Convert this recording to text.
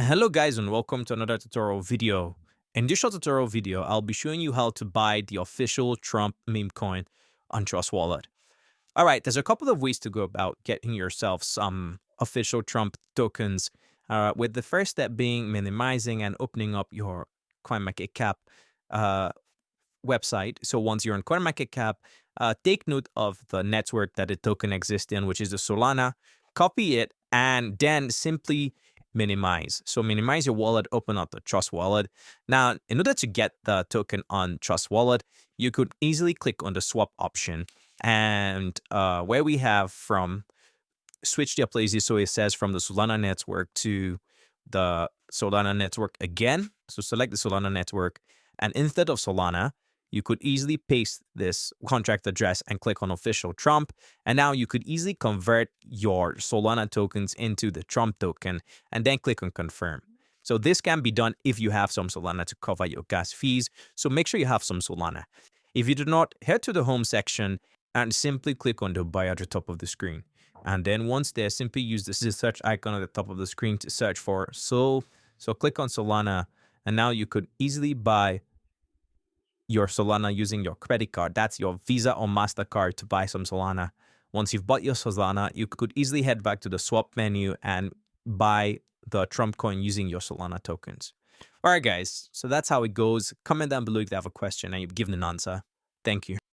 Hello guys and welcome to another tutorial video. In this short tutorial video, I'll be showing you how to buy the official Trump meme coin on Trust Wallet. All right, there's a couple of ways to go about getting yourself some official Trump tokens, with the first step being minimizing and opening up your CoinMarketCap uh, website. So once you're on CoinMarketCap, take note of the network that the token exists in, which is the Solana. Copy it and then simply minimize. So minimize your wallet, open up the Trust Wallet. Now, in order to get the token on Trust Wallet, you could easily click on the swap option and where we have from switch their places. So it says from the Solana network to the Solana network again. So select the Solana network, and instead of Solana, you could easily paste this contract address and click on official Trump. And now you could easily convert your Solana tokens into the Trump token and then click on confirm. So this can be done if you have some Solana to cover your gas fees. So make sure you have some Solana. If you do not, head to the home section and simply click on the buy at the top of the screen. And then once there, simply use this search icon at the top of the screen to search for Sol. So click on Solana, and now you could easily buy your Solana using your credit card. That's your Visa or MasterCard to buy some Solana. Once you've bought your Solana, you could easily head back to the swap menu and buy the Trump coin using your Solana tokens. All right, guys. So that's how it goes. Comment down below if you have a question and you've given an answer. Thank you.